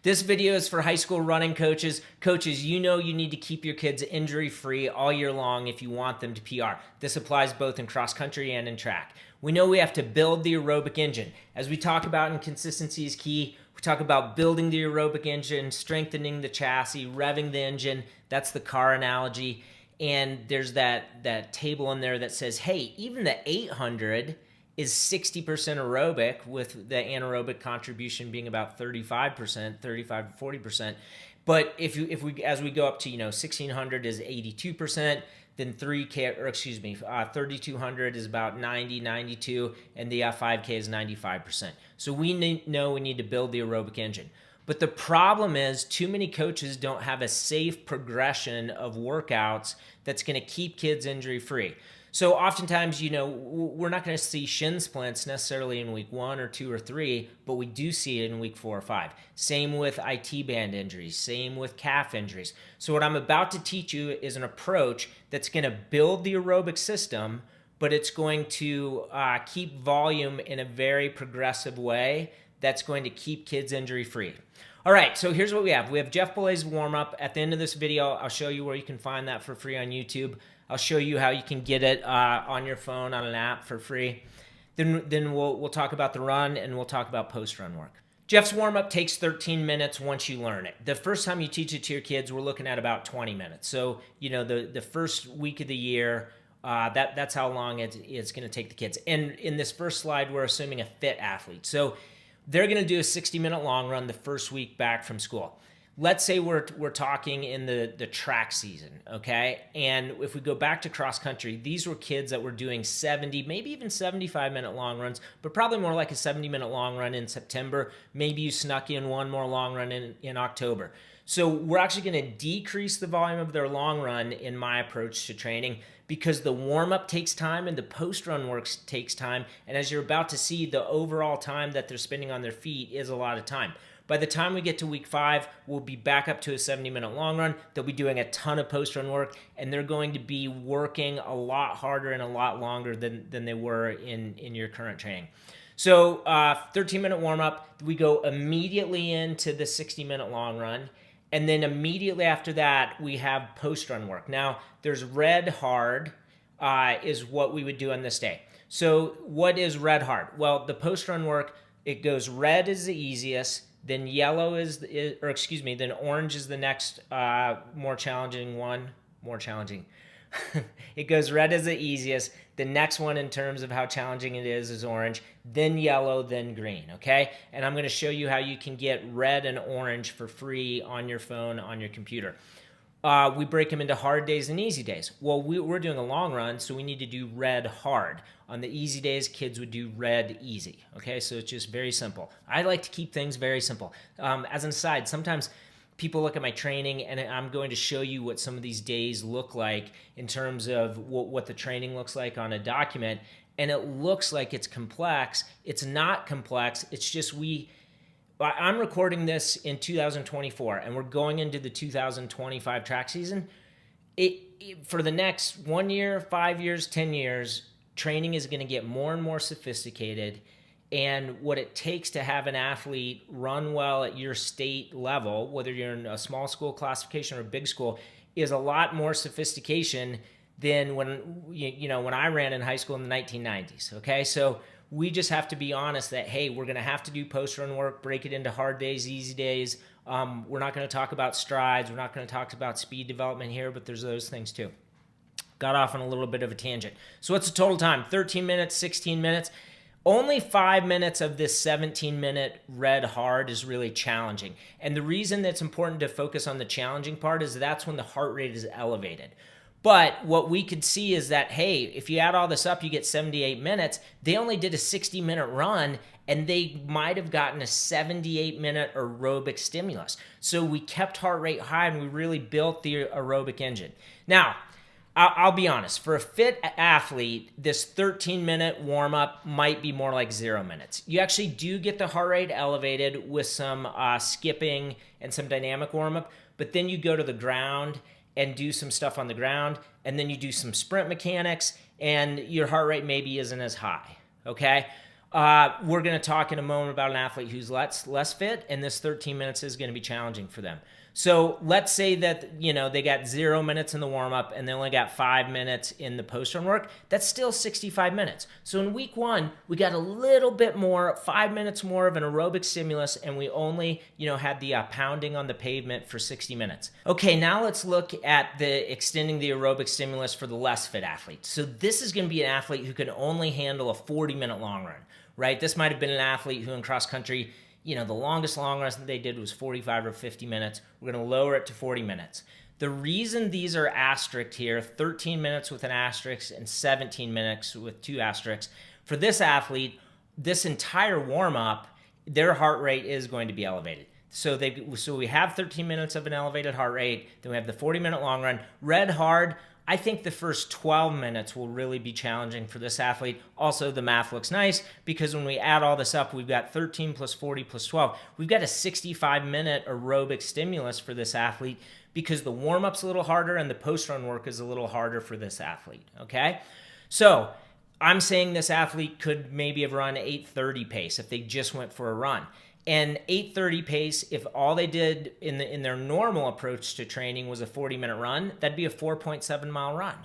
This video is for high school running coaches. Coaches, you know you need to keep your kids injury-free all year long if you want them to PR. This applies both in cross country and in track. We know we have to build the aerobic engine. As we talk about in consistency is key, we talk about building the aerobic engine, strengthening the chassis, revving the engine. That's the car analogy. And there's that table in there that says, hey, even the 800 is 60% aerobic, with the anaerobic contribution being about 35%, 35 to 40%. But as we go up to 1600 is 82%, then 3200 is about 90, 92, and the 5K is 95%. So we know we need to build the aerobic engine. But the problem is too many coaches don't have a safe progression of workouts that's going to keep kids injury free. So oftentimes, we're not going to see shin splints necessarily in week 1 or 2 or 3, but we do see it in week 4 or 5. Same with IT band injuries, same with calf injuries. So what I'm about to teach you is an approach that's going to build the aerobic system, but it's going to keep volume in a very progressive way that's going to keep kids injury free. All right, so here's what we have. We have Jeff Boelé's warm-up. At the end of this video, I'll show you where you can find that for free on YouTube. I'll show you how you can get it on your phone on an app for free. Then we'll talk about the run, and we'll talk about post-run work. Jeff's warm-up takes 13 minutes once you learn it. The first time you teach it to your kids, we're looking at about 20 minutes. So, the first week of the year, that's how long it's going to take the kids. And in this first slide, we're assuming a fit athlete. So they're going to do a 60-minute long run the first week back from school. Let's say we're talking in the track season, okay? And if we go back to cross country, these were kids that were doing 70, maybe even 75-minute long runs, but probably more like a 70-minute long run in September. Maybe you snuck in one more long run in October. So we're actually going to decrease the volume of their long run in my approach to training, because the warm-up takes time and the post-run work takes time. And as you're about to see, the overall time that they're spending on their feet is a lot of time. By the time we get to week 5, we'll be back up to a 70-minute long run. They'll be doing a ton of post-run work, and they're going to be working a lot harder and a lot longer than they were in your current training. So 13-minute warm-up, we go immediately into the 60-minute long run. And then immediately after that, we have post-run work. Now, there's red hard is what we would do on this day. So what is red hard? Well, the post-run work, it goes red is the easiest, then yellow then orange is the next more challenging one. More challenging. It goes red as the easiest. The next one in terms of how challenging it is orange, then yellow, then green, okay? And I'm going to show you how you can get red and orange for free on your phone, on your computer. We break them into hard days and easy days. Well, we're doing a long run, so we need to do red hard. On the easy days, kids would do red easy, okay? So it's just very simple. I like to keep things very simple. As an aside, sometimes people look at my training, and I'm going to show you what some of these days look like in terms of what the training looks like on a document, and it looks like it's complex. It's not complex. It's just I'm recording this in 2024, and we're going into the 2025 track season. For the next 1 year, 5 years, 10 years, training is going to get more and more sophisticated. And what it takes to have an athlete run well at your state level, whether you're in a small school classification or a big school, is a lot more sophistication than when I ran in high school in the 1990s, okay? So we just have to be honest that, hey, we're going to have to do post-run work, break it into hard days, easy days. We're not going to talk about strides. We're not going to talk about speed development here, but there's those things too. Got off on a little bit of a tangent. So what's the total time? 13 minutes, 16 minutes. Only 5 minutes of this 17-minute red hard is really challenging. And the reason that's important to focus on the challenging part is that's when the heart rate is elevated. But what we could see is that, hey, if you add all this up, you get 78 minutes. They only did a 60-minute run, and they might have gotten a 78-minute aerobic stimulus. So we kept heart rate high, and we really built the aerobic engine. Now, I'll be honest, for a fit athlete, this 13-minute warm-up might be more like 0 minutes. You actually do get the heart rate elevated with some skipping and some dynamic warm-up, but then you go to the ground and do some stuff on the ground, and then you do some sprint mechanics, and your heart rate maybe isn't as high, okay? We're going to talk in a moment about an athlete who's less fit, and this 13 minutes is going to be challenging for them. So let's say that, they got 0 minutes in the warm-up and they only got 5 minutes in the post-run work. That's still 65 minutes. So in week 1, we got a little bit more, 5 minutes more of an aerobic stimulus, and we only, had the pounding on the pavement for 60 minutes. Okay, now let's look at the extending the aerobic stimulus for the less fit athlete. So this is going to be an athlete who can only handle a 40-minute long run, right? This might have been an athlete who in cross country, the longest long run that they did was 45 or 50 minutes. We're going to lower it to 40 minutes. The reason these are asterisked here, 13 minutes with an asterisk and 17 minutes with 2 asterisks, for this athlete, this entire warm-up, their heart rate is going to be elevated. So we have 13 minutes of an elevated heart rate, then we have the 40-minute long run. Red hard, I think the first 12 minutes will really be challenging for this athlete. Also, the math looks nice because when we add all this up, we've got 13 plus 40 plus 12. We've got a 65-minute aerobic stimulus for this athlete because the warm-up's a little harder and the post-run work is a little harder for this athlete, okay? So I'm saying this athlete could maybe have run 8:30 pace if they just went for a run. And 8:30 pace, if all they did in their normal approach to training was a 40-minute run, that'd be a 4.7-mile run.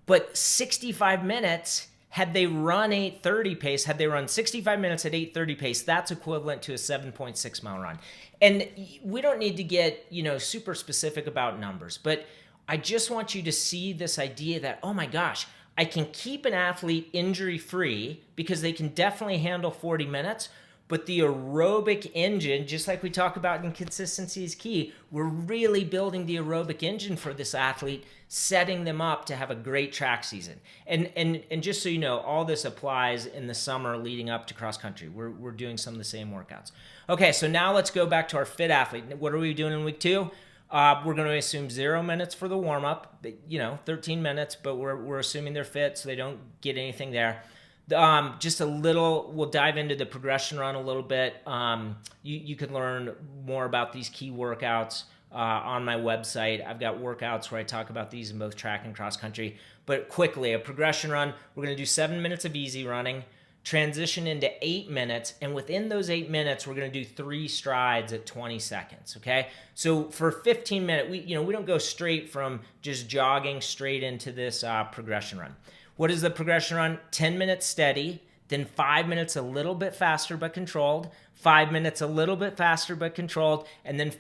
But 65 minutes, had they run 8:30 pace, had they run 65 minutes at 8:30 pace, that's equivalent to a 7.6-mile run. And we don't need to get, super specific about numbers, but I just want you to see this idea that, oh my gosh, I can keep an athlete injury-free because they can definitely handle 40 minutes, but the aerobic engine, just like we talk about in consistency is key, we're really building the aerobic engine for this athlete, setting them up to have a great track season. And just so you know, all this applies in the summer leading up to cross country. We're doing some of the same workouts. Okay, so now let's go back to our fit athlete. What are we doing in week 2? We're going to assume 0 minutes for the warm-up, 13 minutes, but we're assuming they're fit so they don't get anything there. Just a little, we'll dive into the progression run a little bit. You can learn more about these key workouts on my website. I've got workouts where I talk about these in both track and cross country. But quickly, a progression run, we're going to do 7 minutes of easy running, transition into 8 minutes, and within those 8 minutes, we're going to do 3 strides at 20 seconds, okay? So for 15 minutes, we don't go straight from just jogging straight into this progression run. What is the progression run? 10 minutes steady, then 5 minutes a little bit faster but controlled, 5 minutes a little bit faster but controlled, and then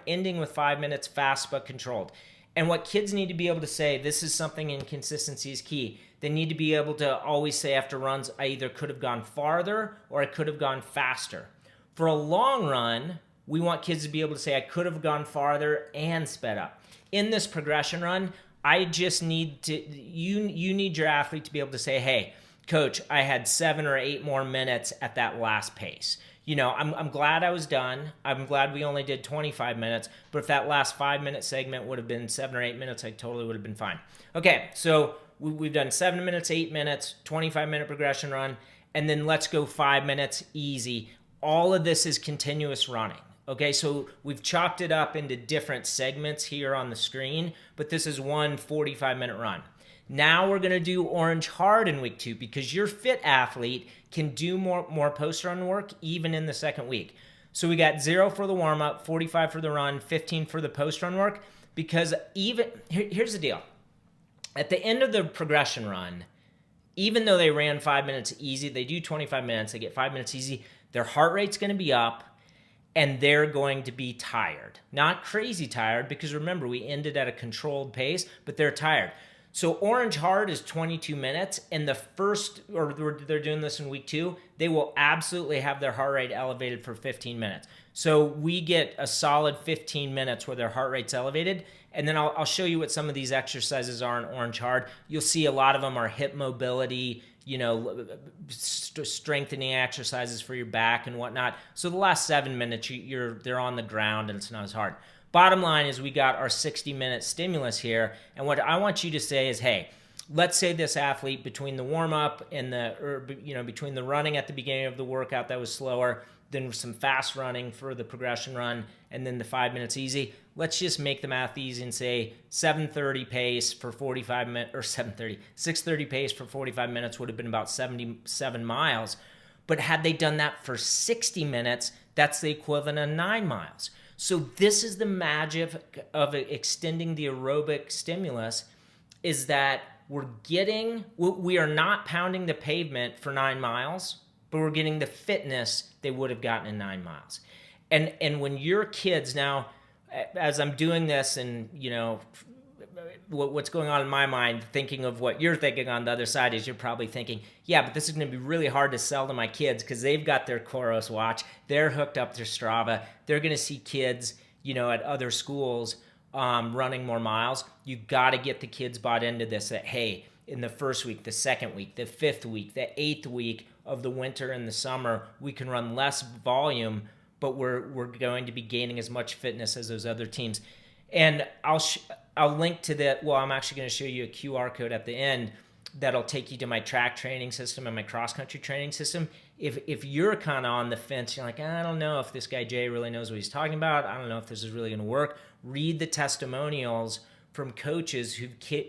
ending with 5 minutes fast but controlled. And what kids need to be able to say, this is something in consistency is key. They need to be able to always say after runs, I either could have gone farther or I could have gone faster. For a long run, we want kids to be able to say, I could have gone farther and sped up. In this progression run, I just need you need your athlete to be able to say, hey, coach, I had 7 or 8 more minutes at that last pace. I'm glad I was done. I'm glad we only did 25 minutes, but if that last 5-minute segment would have been 7 or 8 minutes, I totally would have been fine. Okay, so we've done 7 minutes, 8 minutes, 25-minute progression run, and then let's go 5 minutes easy. All of this is continuous running. Okay, so we've chopped it up into different segments here on the screen, but this is one 45-minute run. Now we're going to do orange hard in week 2 because your fit athlete can do more post-run work even in the second week. So we got 0 for the warm-up, 45 for the run, 15 for the post-run work because here's the deal. At the end of the progression run, even though they ran 5 minutes easy, they do 25 minutes, they get 5 minutes easy, their heart rate's going to be up, and they're going to be tired. Not crazy tired, because remember, we ended at a controlled pace, but they're tired. So orange hard is 22 minutes, and they're doing this in week 2, they will absolutely have their heart rate elevated for 15 minutes. So we get a solid 15 minutes where their heart rate's elevated, and then I'll show you what some of these exercises are in orange hard. You'll see a lot of them are hip mobility, strengthening exercises for your back and whatnot. So the last 7 minutes, they're on the ground and it's not as hard. Bottom line is we got our 60-minute stimulus here, and what I want you to say is, hey, let's say this athlete between the warm-up and between the running at the beginning of the workout that was slower, then some fast running for the progression run, and then the 5 minutes easy. Let's just make the math easy and say 7:30 pace for 45 minutes, or 6:30 pace for 45 minutes would have been about 77 miles. But had they done that for 60 minutes, that's the equivalent of 9 miles. So this is the magic of extending the aerobic stimulus, is that we are not pounding the pavement for 9 miles, but we're getting the fitness they would have gotten in 9 miles. And when your kids now, as I'm doing this and, what's going on in my mind, thinking of what you're thinking on the other side is you're probably thinking, yeah, but this is going to be really hard to sell to my kids because they've got their Coros watch. They're hooked up to Strava. They're going to see kids, at other schools running more miles. You got to get the kids bought into this, that, hey, in the first week, the second week, the 5th week, the 8th week of the winter and the summer, we can run less volume, but we're going to be gaining as much fitness as those other teams. And I'll link to that. Well, I'm actually going to show you a QR code at the end that'll take you to my track training system and my cross-country training system. If you're kind of on the fence, you're like, I don't know if this guy Jay really knows what he's talking about. I don't know if this is really going to work. Read the testimonials from coaches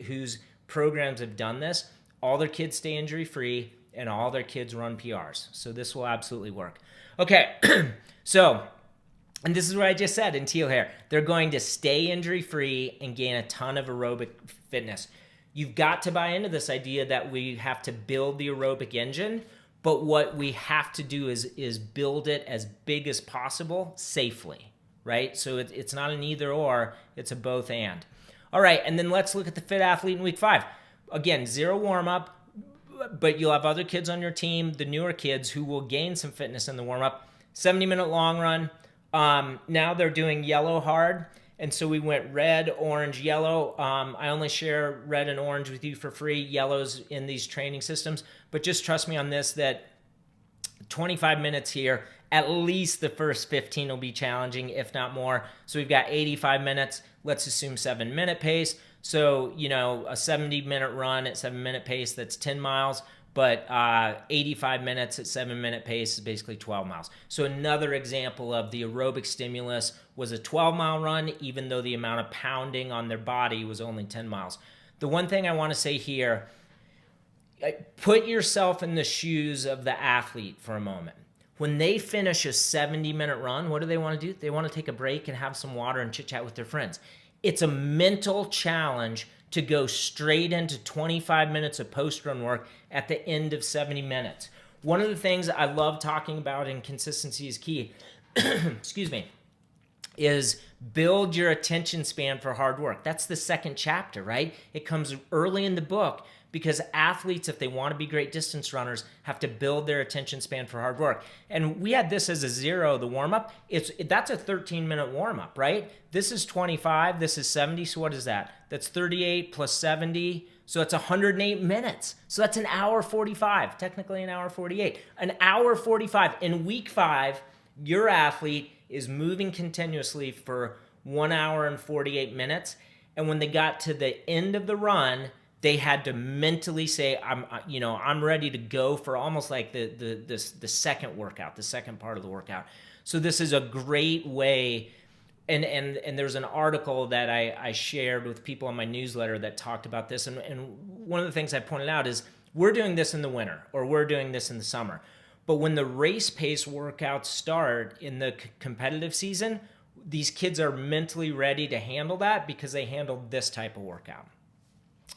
whose programs have done this. All their kids stay injury-free, and all their kids run PRs. So this will absolutely work. Okay, so... And this is what I just said in teal hair. They're going to stay injury-free and gain a ton of aerobic fitness. You've got to buy into this idea that we have to build the aerobic engine, but what we have to do is build it as big as possible safely, right? So it's not an either or, it's a both and. All right, and then let's look at the fit athlete in week 5. Again, 0 warm-up, but you'll have other kids on your team, the newer kids, who will gain some fitness in the warm-up. 70-minute long run. Now they're doing yellow hard, and so we went red, orange, yellow. I only share red and orange with you for free, yellows in these training systems, but just trust me on this, that 25 minutes here, at least the first 15 will be challenging, if not more. So we've got 85 minutes. Let's assume 7-minute pace. So, a 70-minute run at 7-minute pace, that's 10 miles. But 85 minutes at 7-minute pace is basically 12 miles. So another example of the aerobic stimulus was a 12-mile run, even though the amount of pounding on their body was only 10 miles. The one thing I want to say here, put yourself in the shoes of the athlete for a moment. When they finish a 70-minute run, what do they want to do? They want to take a break and have some water and chit-chat with their friends. It's a mental challenge to go straight into 25 minutes of post-run work at the end of 70 minutes. One of the things I love talking about in Consistency is Key, excuse me, is build your attention span for hard work. That's the second chapter, right? It comes early in the book because athletes, if they want to be great distance runners, have to build their attention span for hard work. And we had this as a 0, the warm-up. That's a 13-minute warm-up, right? This is 25, this is 70, so what is that? That's 38 plus 70, so it's 108 minutes. So that's an hour 45, technically an hour 48. An hour 45. In week 5, your athlete is moving continuously for 1 hour and 48 minutes, and when they got to the end of the run, they had to mentally say, I'm ready to go for almost like the second workout, the second part of the workout. So this is a great way, and there's an article that I shared with people on my newsletter that talked about this, and one of the things I pointed out is we're doing this in the winter, or we're doing this in the summer. But when the race pace workouts start in the competitive season, these kids are mentally ready to handle that because they handled this type of workout.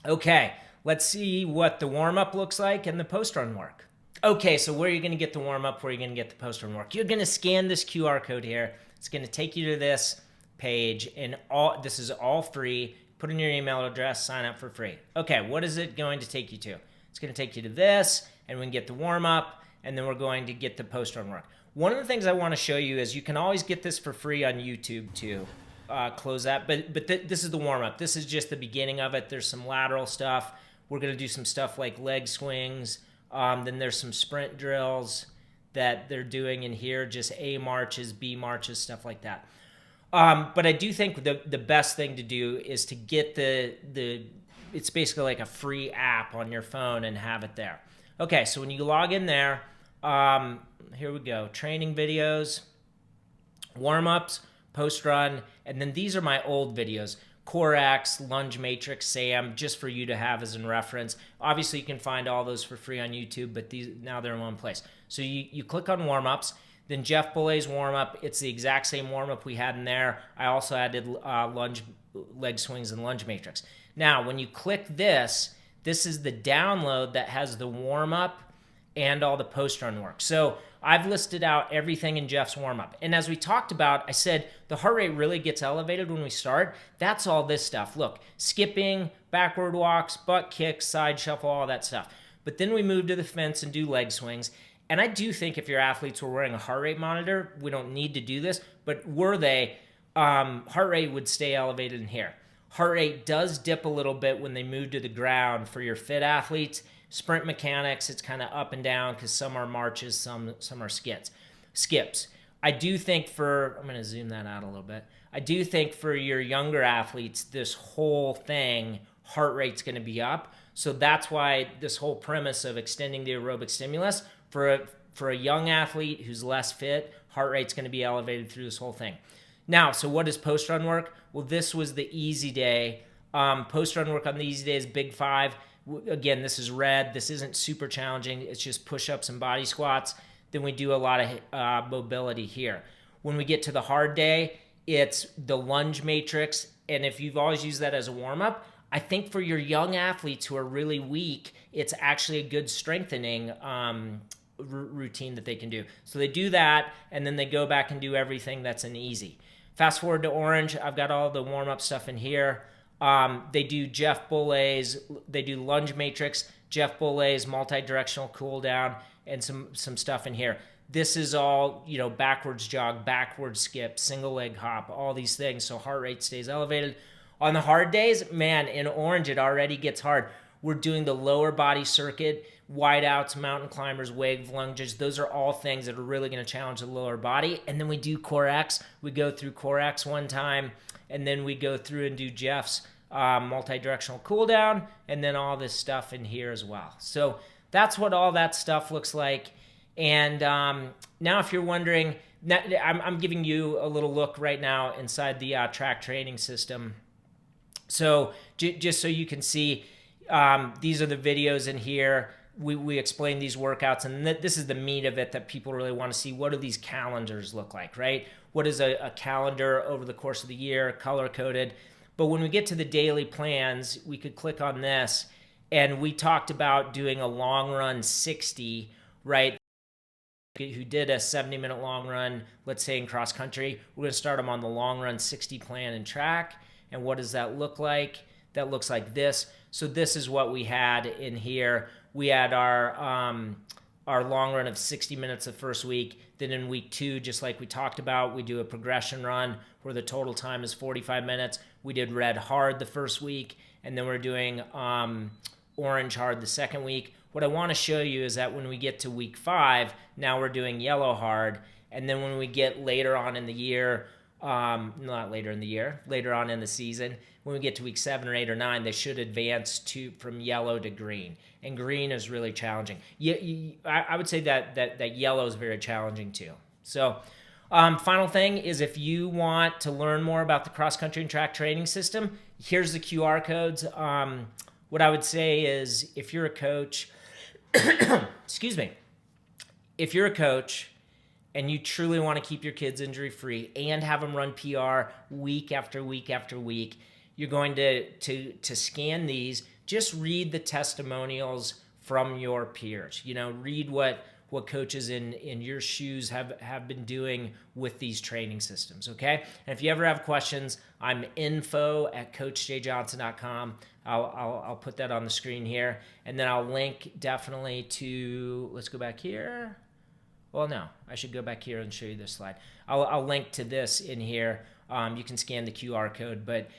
Okay, let's see what the warm-up looks like and the post-run work. Okay, so where are you going to get the warm-up? Where are you going to get the post-run work? You're going to scan this QR code here. It's going to take you to this page, and this is all free. Put in your email address, sign up for free. Okay, what is it going to take you to? It's going to take you to this, and we can get the warm-up, and then we're going to get the post-run work. One of the things I want to show you is you can always get this for free on YouTube too. Close that, but this is the warm-up. This is just the beginning of it. There's some lateral stuff. We're going to do some stuff like leg swings. Then there's some sprint drills that they're doing in here, just A marches, B marches, stuff like that. But I do think the best thing to do is to get it's basically like a free app on your phone and have it there. Okay, so when you log in there, here we go. Training videos, warm-ups, post-run, and then these are my old videos. Core X, Lunge Matrix, SAM, just for you to have as a reference. Obviously, you can find all those for free on YouTube, but now they're in one place. So you click on warm-ups, then Jeff Boelé's warm-up. It's the exact same warm-up we had in there. I also added lunge, leg swings, and lunge matrix. Now, when you click this is the download that has the warm-up and all the post-run work. So I've listed out everything in Jeff's warm-up. And as we talked about, I said the heart rate really gets elevated when we start. That's all this stuff. Look, skipping, backward walks, butt kicks, side shuffle, all that stuff. But then we move to the fence and do leg swings. And I do think if your athletes were wearing a heart rate monitor, we don't need to do this, but were they, heart rate would stay elevated in here. Heart rate does dip a little bit when they move to the ground for your fit athletes. Sprint mechanics, it's kind of up and down because some are marches, some are skips. I do think I'm going to zoom that out a little bit. I do think for your younger athletes, this whole thing, heart rate's going to be up. So that's why this whole premise of extending the aerobic stimulus for a young athlete who's less fit, heart rate's going to be elevated through this whole thing. Now, so what does post-run work? Well, this was the easy day. Post-run work on the easy day is big 5. Again, this is red. This isn't super challenging. It's just push-ups and body squats. Then we do a lot of mobility here. When we get to the hard day, it's the lunge matrix. And if you've always used that as a warm-up, I think for your young athletes who are really weak, it's actually a good strengthening routine that they can do. So they do that, and then they go back and do everything that's an easy. Fast forward to orange. I've got all the warm-up stuff in here. They do Jeff Boelé's, they do lunge matrix, Jeff Boelé's multi-directional cool down, and some stuff in here. This is all, backwards jog, backwards skip, single leg hop, all these things. So heart rate stays elevated. On the hard days, man, in orange, it already gets hard. We're doing the lower body circuit, wide outs, mountain climbers, wave lunges. Those are all things that are really going to challenge the lower body. And then we do Core X. We go through Core X one time, and then we go through and do Jeff's multi-directional cool down, and then all this stuff in here as well. So that's what all that stuff looks like. And now if you're wondering, I'm giving you a little look right now inside the track training system. So just so you can see, these are the videos in here. We explain these workouts, and this is the meat of it that people really want to see. What do these calendars look like, right? What is a calendar over the course of the year, color-coded? But when we get to the daily plans, we could click on this, and we talked about doing a long run 60, right? Who did a 70-minute long run, let's say in cross country. We're going to start them on the long run 60 plan in track. And what does that look like? That looks like this. So this is what we had in here. We had our long run of 60 minutes the first week. Then in week 2, just like we talked about, we do a progression run where the total time is 45 minutes. We did red hard the first week, and then we're doing orange hard the second week. What I want to show you is that when we get to week 5, now we're doing yellow hard. And then when we get later on in the year, not later in the year, later on in the season, when we get to week 7 or 8 or 9, they should advance from yellow to green. And green is really challenging. I would say that yellow is very challenging too. So final thing is, if you want to learn more about the cross-country and track training system, here's the QR codes. What I would say is, if you're a coach, excuse me, if you're a coach and you truly want to keep your kids injury-free and have them run PR week after week after week, you're going to scan these. Just read the testimonials from your peers. Read what coaches in your shoes have been doing with these training systems, okay? And if you ever have questions, I'm info@coachjjohnson.com. I'll put that on the screen here, and then I'll link definitely to, let's go back here. Well, no, I should go back here and show you this slide. I'll link to this in here. You can scan the QR code, but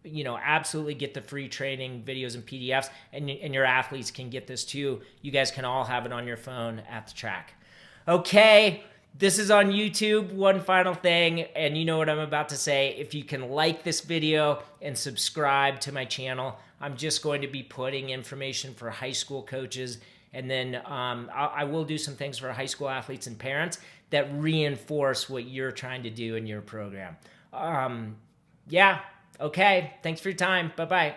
absolutely get the free training videos and PDFs, and your athletes can get this too. You guys can all have it on your phone at the track. Okay, this is on YouTube. One final thing, and you know what I'm about to say. If you can like this video and subscribe to my channel, I'm just going to be putting information for high school coaches, and then I will do some things for high school athletes and parents that reinforce what you're trying to do in your program. Yeah, Okay, thanks for your time. Bye-bye.